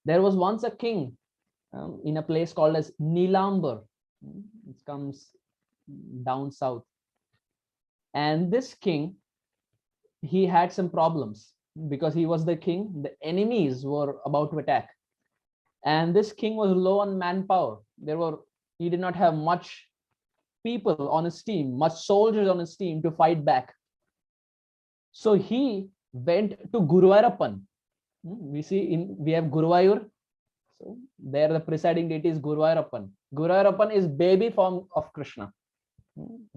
There was once a king in a place called as Nilambar. It comes down south. And this king, he had some problems because he was the king. The enemies were about to attack. And this king was low on manpower. He did not have much people on his team, much soldiers on his team to fight back. So he went to Guruvayurappan. We have Guruvayur. So there the presiding deity is Guruvayurappan. Guruvayurappan is baby form of Krishna.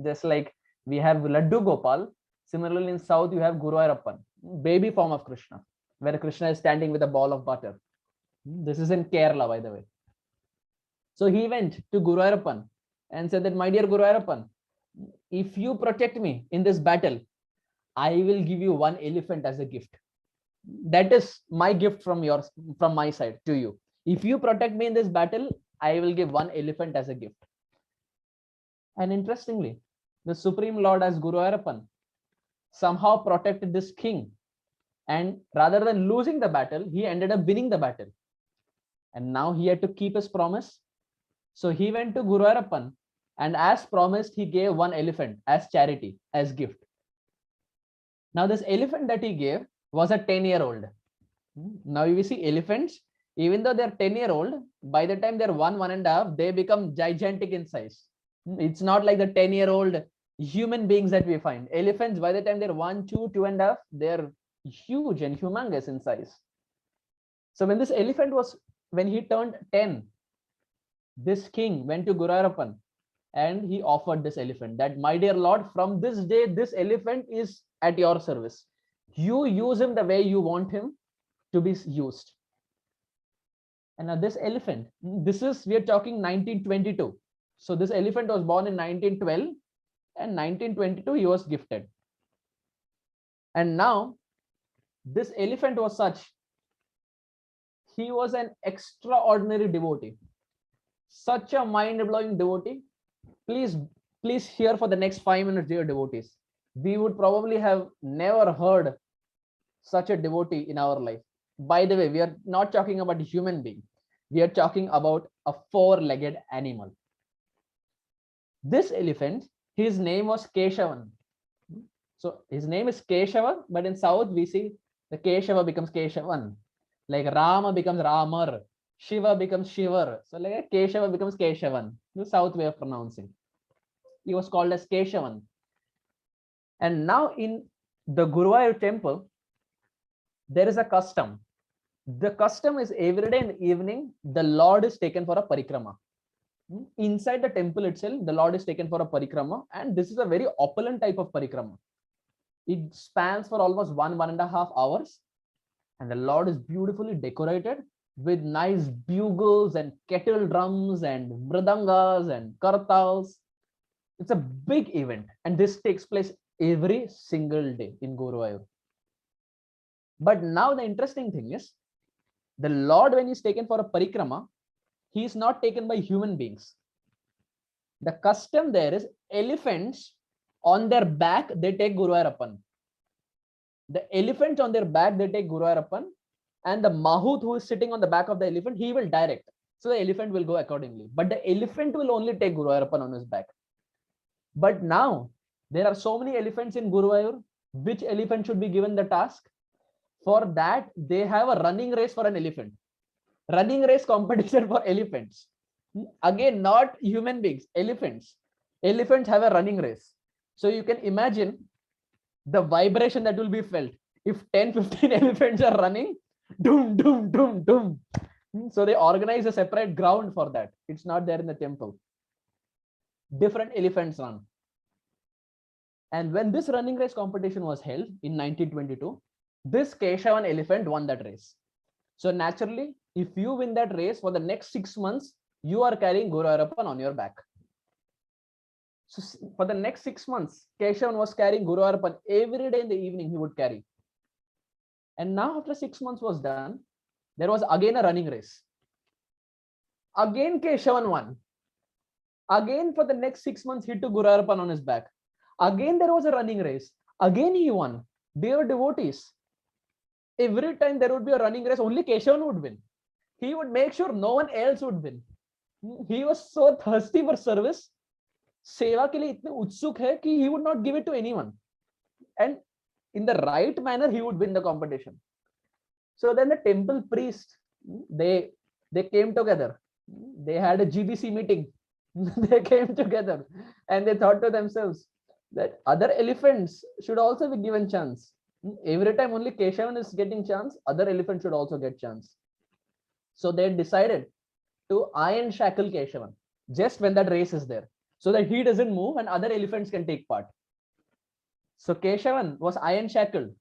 Just like we have Laddu Gopal, similarly in south you have Guruvayurappan, baby form of Krishna, where Krishna is standing with a ball of butter. This is in Kerala, by the way. So he went to Guruvayurappan and said that, my dear Guruvayurappan, if you protect me in this battle, I will give you one elephant as a gift. That is my gift from my side to you. If you protect me in this battle, I will give one elephant as a gift. And interestingly, the Supreme Lord as Guruvayurappan somehow protected this king. And rather than losing the battle, he ended up winning the battle. And now he had to keep his promise. So he went to Guruvayurappan, and as promised, he gave one elephant as charity, as gift. Now this elephant that he gave was a 10-year-old. Now you see elephants, even though they're 10-year-old, by the time they're 1.5, they become gigantic in size. It's not like the 10-year-old human beings that we find. Elephants, by the time they're 1, 2, 2.5, they're huge and humongous in size. So when he turned 10, this king went to Guruvayurappan and he offered this elephant that, my dear Lord, from this day, this elephant is at your service. You use him the way you want him to be used. And now this elephant, we are talking 1922. So this elephant was born in 1912 and 1922 he was gifted. And now this elephant was such, he was an extraordinary devotee, such a mind-blowing devotee. Please hear for the next 5 minutes, dear devotees. We would probably have never heard such a devotee in our life. By the way, we are not talking about a human being. We are talking about a 4-legged animal. This elephant, his name was Keshavan. So his name is Keshava, but in south we see the Keshava becomes Keshavan. Like Rama becomes Ramar, Shiva becomes Shivar. So like Keshava becomes Keshavan, the south way of pronouncing. He was called as Keshavan. And now in the Guruvayur temple, there is a custom. The custom is every day in the evening, the Lord is taken for a parikrama. Inside the temple itself, the Lord is taken for a parikrama, and this is a very opulent type of parikrama. It spans for almost 1.5 hours, and the Lord is beautifully decorated with nice bugles and kettle drums and mridangas and kartals. It's a big event, and this takes place every single day in Guruvayur. But now the interesting thing is, the Lord, when he's taken for a parikrama, he is not taken by human beings. The custom there is elephants on their back, they take Guruvayurappan. The elephants on their back, they take Guruvayurappan, and the Mahut who is sitting on the back of the elephant, he will direct. So the elephant will go accordingly. But the elephant will only take Guruvayurappan on his back. But now there are so many elephants in Guruvayur. Which elephant should be given the task? For that, they have a running race for an elephant. Running race competition for elephants. Again, not human beings, elephants. Elephants have a running race. So you can imagine the vibration that will be felt if 10-15 elephants are running. Doom, doom, doom, doom. So they organize a separate ground for that. It's not there in the temple. Different elephants run. And when this running race competition was held in 1922, this Keshavan elephant won that race. So naturally, if you win that race for the next 6 months, you are carrying Guruvayurappan on your back. So for the next 6 months, Keshavan was carrying Guruvayurappan every day in the evening. He would carry. And now after 6 months was done, there was again a running race. Again Keshavan won. Again for the next 6 months, he took Guruvayurappan on his back. Again there was a running race. Again he won. Dear devotees, every time there would be a running race, only Keshavan would win. he would make sure no one else would win. He was so thirsty for service. सेवा के लिए इतने उत्सुक है कि he would not give it to anyone, and in the right manner he would win the competition. So then the temple priest, they came together. They had a GBC meeting. They came together and they thought to themselves that other elephants should also be given chance. Every time only Keshavan is getting chance, other elephants should also get chance. So they decided to iron shackle Keshavan just when that race is there, so that he doesn't move and other elephants can take part. So Keshavan was iron shackled.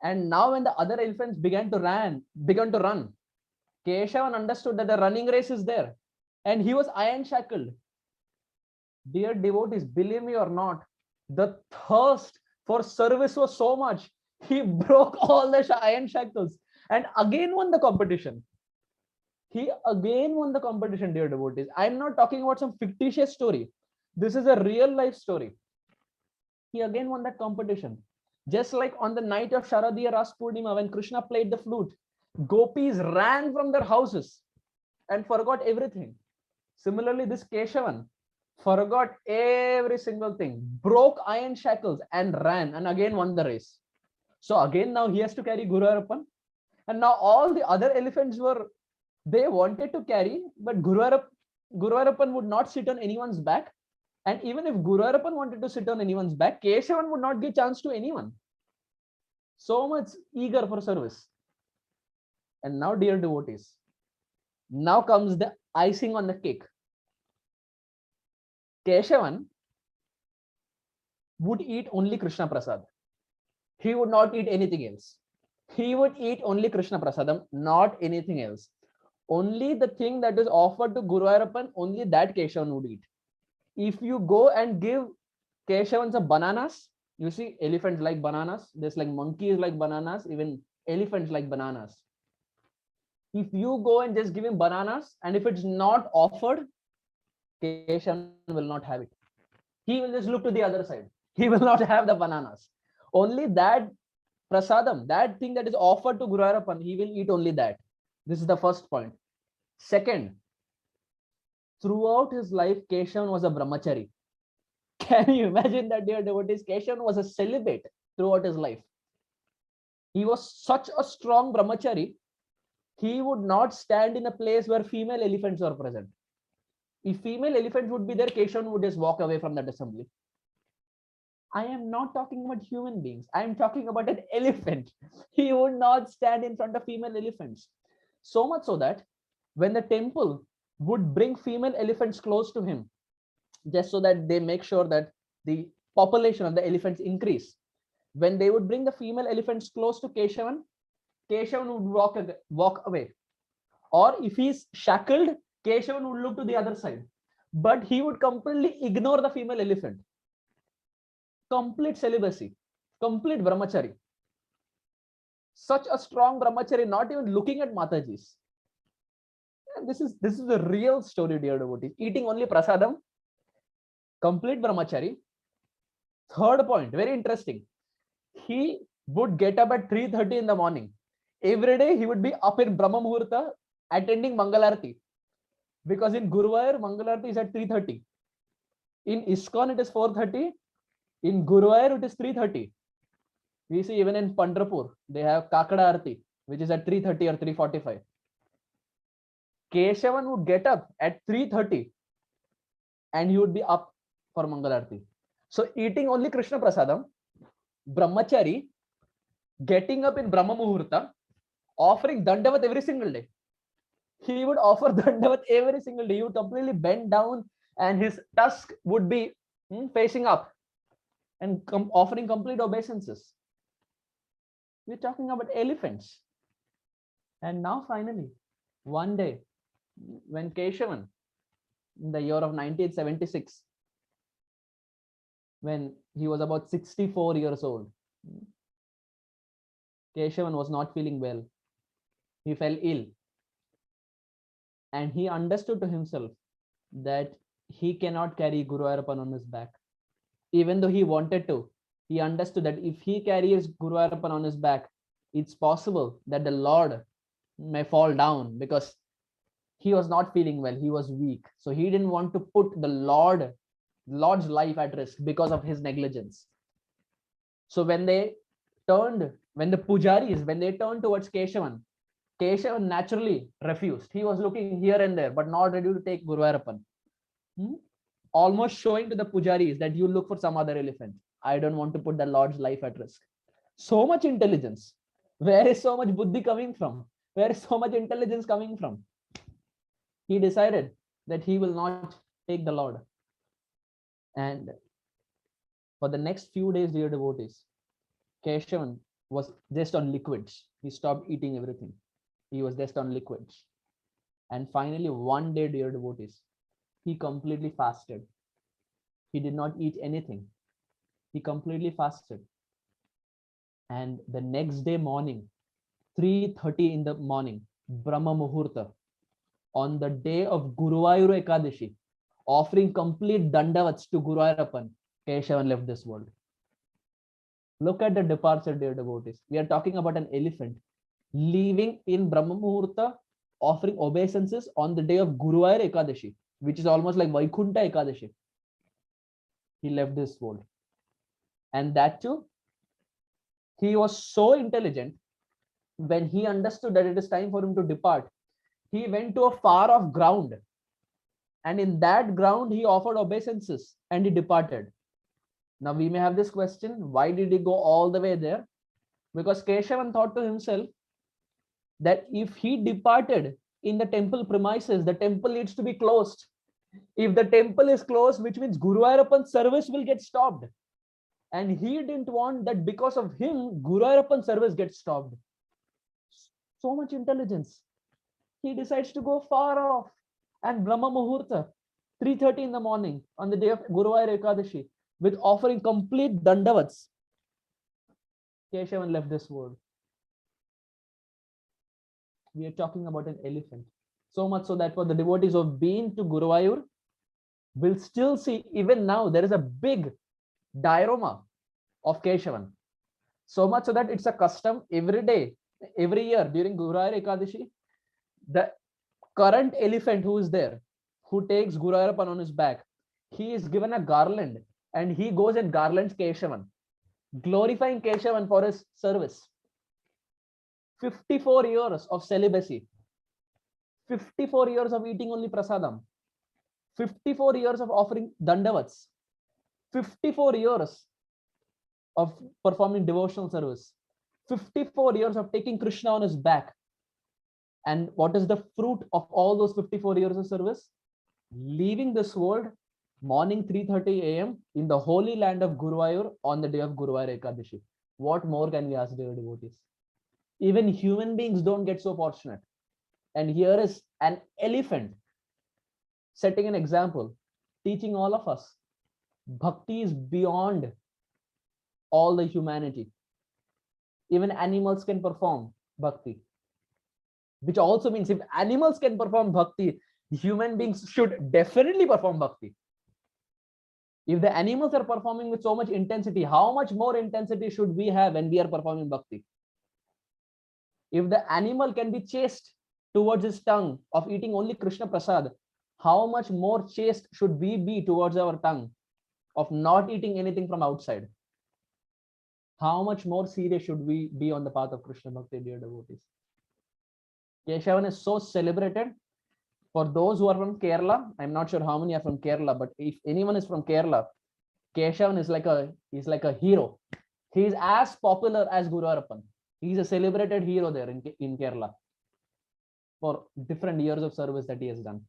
And now when the other elephants began to run, Keshavan understood that the running race is there and he was iron shackled. Dear devotees, believe me or not, the thirst for service was so much, he broke all the iron shackles and again won the competition. He again won the competition, dear devotees. I'm not talking about some fictitious story. This is a real life story. He again won that competition. Just like on the night of Sharadiya Ras Purnima, when Krishna played the flute, gopis ran from their houses and forgot everything. Similarly, this Keshavan forgot every single thing, broke iron shackles and ran and again won the race. So again now he has to carry Guruvayurappan, and now all the other elephants they wanted to carry, but Guruvayurappan would not sit on anyone's back. And even if Guruvayurappan wanted to sit on anyone's back, Keshavan would not give chance to anyone. So much eager for service. And now, dear devotees, now comes the icing on the cake. Keshavan would eat only Krishna Prasad. He would not eat anything else. He would eat only Krishna Prasadam, not anything else. Only the thing that is offered to Guruvayurappan, only that Keshavan would eat. If you go and give Keshavan some bananas, you see elephants like bananas, there's like monkeys like bananas, even elephants like bananas. If you go and just give him bananas, and if it's not offered, Keshavan will not have it. He will just look to the other side. He will not have the bananas. Only that prasadam, that thing that is offered to Guruvayurappan, he will eat only that. This is the first point. Second, throughout his life, Keshavan was a brahmachari. Can you imagine that, dear devotees? Keshavan was a celibate throughout his life. He was such a strong brahmachari, he would not stand in a place where female elephants are present. If female elephants would be there, Keshavan would just walk away from that assembly. I am not talking about human beings. I am talking about an elephant. He would not stand in front of female elephants. So much so that when the temple would bring female elephants close to him, just so that they make sure that the population of the elephants increase. When they would bring the female elephants close to Keshavan, Keshavan would walk away. Or if he's shackled, Keshavan would look to the other side. But he would completely ignore the female elephant. Complete celibacy, complete brahmachari. Such a strong brahmachari, not even looking at Matajis. This is a real story, dear devotees. Eating only prasadam, complete brahmachari. Third point, very interesting. He would get up at 3:30 in the morning. Every day he would be up in Brahma Muhurta attending Mangalarti. Because in Guruvayur, Mangalarti is at 3:30. In ISKCON, it is 4:30. In Guruvayur, it is 3:30. We see even in Pandharpur, they have Kakada Arti, which is at 3:30 or 3:45. Keshavan would get up at 3:30 and he would be up for Mangalarti. So eating only Krishna Prasadam, brahmachari, getting up in Brahma Muhurta, offering Dandavat every single day. He would offer Dandavat every single day. He would completely bend down and his tusk would be facing up and offering complete obeisances. We're talking about elephants. And now finally, one day, when Keshavan, in the year of 1976, when he was about 64 years old, Keshavan was not feeling well. He fell ill. And he understood to himself that he cannot carry Guruvayurappan on his back. Even though he wanted to, he understood that if he carries Guruvayurappan on his back, it's possible that the Lord may fall down, because he was not feeling well, he was weak, so he didn't want to put the Lord's life at risk because of his negligence. So when the pujaris, when they turned towards Keshavan naturally refused. He was looking here and there, but not ready to take Guruvayurappan. Almost showing to the pujaris that you look for some other elephant. I don't want to put the Lord's life at risk. So much intelligence. Where is so much buddhi coming from? Where is so much intelligence coming from? He decided that he will not take the Lord. And for the next few days, dear devotees, Keshavan was just on liquids. He stopped eating everything. He was just on liquids. And finally, one day, dear devotees, he completely fasted. He did not eat anything. He completely fasted. And the next day morning, 3:30 in the morning, Brahma Muhurta, on the day of Guruvayur Ekadashi, offering complete dandavats to Guruvayurappan, Keshavan left this world. Look at the departure, dear devotees. We are talking about an elephant leaving in Brahma Muhurta, offering obeisances on the day of Guruvayur Ekadashi, which is almost like Vaikunta Ekadashi. He left this world. And that too, he was so intelligent, when he understood that it is time for him to depart, he went to a far off ground. And in that ground, he offered obeisances and he departed. Now we may have this question, why did he go all the way there? Because Keshavan thought to himself that if he departed in the temple premises, the temple needs to be closed. If the temple is closed, which means Guruvayurappan's service will get stopped. And he didn't want that because of him, Guruvayurappan's service gets stopped. So much intelligence. He decides to go far off. And Brahma Muhurta, 3:30 in the morning on the day of Guruvayur Ekadashi, with offering complete dandavats, Keshavan left this world. We are talking about an elephant. So much so that for the devotees who have been to Guruvayur, will still see, even now, there is a big diorama of Keshavan. So much so that it's a custom every day, every year during Guruvayur Ekadashi, the current elephant who is there, who takes Guruvayurappan on his back, he is given a garland and he goes and garlands Keshavan, glorifying Keshavan for his service. 54 years of celibacy, 54 years of eating only prasadam, 54 years of offering dandavats, 54 years of performing devotional service, 54 years of taking Krishna on his back. And what is the fruit of all those 54 years of service? Leaving this world morning 3:30 a.m. in the holy land of Guruvayur on the day of Guruvayur Ekadashi. What more can we ask, dear devotees? Even human beings don't get so fortunate. And here is an elephant setting an example, teaching all of us. Bhakti is beyond all the humanity. Even animals can perform bhakti. Which also means if animals can perform bhakti, human beings should definitely perform bhakti. If the animals are performing with so much intensity, how much more intensity should we have when we are performing bhakti? If the animal can be chaste towards his tongue of eating only Krishna Prasad, how much more chaste should we be towards our tongue of not eating anything from outside? How much more serious should we be on the path of Krishna Bhakti, dear devotees? Keshavan is so celebrated. For those who are from Kerala, I'm not sure how many are from Kerala, but if anyone is from Kerala, Keshavan is like a hero. He is as popular as Guruvayurappan. He is a celebrated hero there in Kerala for different years of service that he has done.